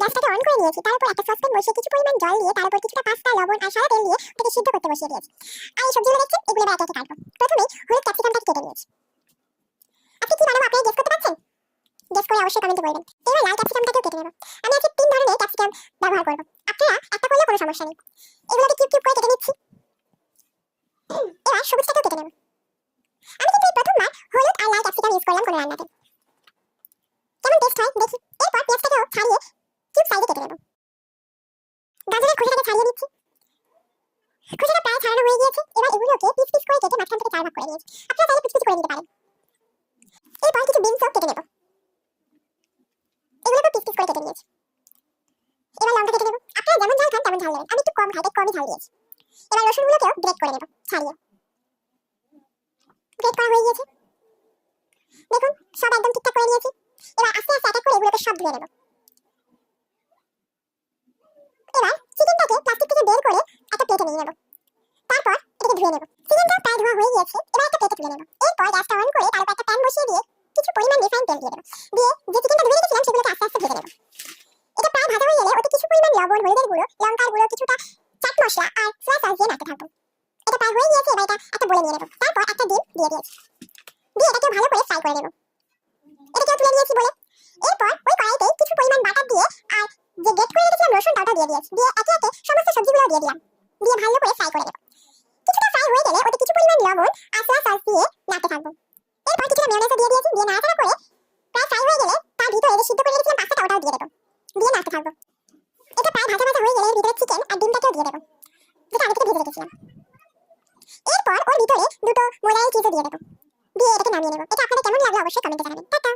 গ্যাসটাকে অন করে নিয়েছি, তার উপর একটা সসপ্যান বসিয়ে কিছু পরিমাণ জল দিয়ে তার উপর কিছুটা পাস্তা, লবণ আর সাদা তেল দিয়ে ওটাকে সিদ্ধ করতে বসিয়ে দিয়েছি। আর এই সবজিগুলো দেখছেন, এগুলো এবার একে একে কাটবো। প্রথমেই হলুদ ক্যাপসিকামটাকে কেটে নিয়েছি। আজকে কি বানাবো আপনারা গেস করতে পারছেন? গেস করে অবশ্যই কমেন্টে বলবেন। এবার লাল ক্যাপসিকামটাকেও কেটে নেব। আমি আজকে 3 ধরনের ক্যাপসিকাম ব্যবহার করব। আপনারা একটা করলে কোনো সমস্যা নেই। এগুলোকে কিউব কিউব করে কেটে নিচ্ছি। এবার সবুজটাকেও কেটে নেব। আমি কিন্তু এই প্রথমবার হলুদ আর লাল ক্যাপসিকাম ইউজ করলাম কোনো রান্নাতে। কেমন টেস্ট হয় দেখি। এরপর পেঁয়াজটাকেও ছাড়িয়ে কিউব সাইজে কেটে নেব। গাজরের খোসাটাকে ছাড়িয়ে নিচ্ছি। খোসাটা প্রায় ছাড়ানো হয়ে গিয়েছে। এবার এগুলোকে পিস পিস করে কেটে মাঝখান থেকে 4 ভাগ করে নিয়েছি। আপনারা চাইলে পিস পিস করে নিতে পারেন। এরপর কিছু বিনসও কেটে নেব। এগুলোকে পিস পিস করে কেটে নিয়েছি। এবার লঙ্কা কেটে নেব। আপনারা যেমন ঝাল খান তেমন ঝাল নেবেন। আমি একটু কম খাই, তাই কমই ঝাল দিয়েছি। এবার রসুনগুলোকেও গ্রেট করে নেব ছাড়িয়ে। গ্রেট করা হয়ে গিয়েছে। দেখুন সব একদম ঠিকঠাক করে নিয়েছি। এবার আস্তে আস্তে এক এক করে এগুলোকে সব ধুয়ে নেব। এবার চিকেনটাকে প্লাস্টিক থেকে বের করে একটা প্লেটে নিয়ে নেব। তারপর এটাকে ধুয়ে নেব। চিকেনটা প্রায় ধোয়া হয়ে গিয়েছে। এবার একটা প্লেটে তুলে নেব। এরপর গ্যাসটা অন করে তার উপর একটা প্যান বসিয়ে দিয়ে কিছু পরিমাণ রিফাইন্ড তেল দিয়ে দেব। দিয়ে যে চিকেনটা ধুয়ে রেখেছিলাম সেগুলোকে আস্তে আস্তে ভেজে নেব। এটা প্রায় ভাজা হয়ে গেলে ওতে কিছু পরিমাণ লবণ, হলুদের গুঁড়ো, লঙ্কার গুঁড়ো, কিছুটা চাট মশলা আর সয়া সস দিয়ে নাড়তে থাকবো। এটা প্রায় হয়ে গিয়েছে। এবার এটা একটা বলে নিয়ে নেব। তারপর একটা ডিম দিয়ে দিয়েছি। দিয়ে এটাকে ভালো করে ফ্রাই করে নেব। এটাকেও তুলে নিয়েছি বলে। এরপর ওই কড়াইতে কিছু পরিমাণ বাটার দিয়ে আর যে গ্রেট করে রেখেছিলাম রসুনটা ওটা দিয়ে দিয়েছি। দিয়ে একে একে সমস্ত সবজিগুলো দিয়ে দিলাম। দিয়ে ভালো করে ফ্রাই করে নেব। কিছুটা ফ্রাই হয়ে গেলে ওতে কিছু পরিমাণ লবণ আর সয়া সস দিয়ে নাড়তে থাকবো। এরপর কিছুটা মেয়োনেজও দিয়ে দিয়েছি। দিয়ে নাড়াচাড়া করে প্রায় ফ্রাই হয়ে গেলে তার ভিতরে যে সিদ্ধ করে রেখেছিলাম পাস্তাটা ওটাও দিয়ে দেবো। দিয়ে নাড়তে থাকবো। এটা প্রায় ভাজা ভাজা হয়ে গেলে এর ভিতরে চিকেন আর ডিমটাকেও দিয়ে দেবো, যেটা আগে থেকে ভেজে রেখেছিলাম। এরপর ওর ভিতরে দুটো মোজারেলা চিজও দিয়ে দেবো। দিয়ে এটাকে নামিয়ে নেব। এটা আপনাদের কেমন লাগলো অবশ্যই কমেন্টে জানাবেন। টাটা।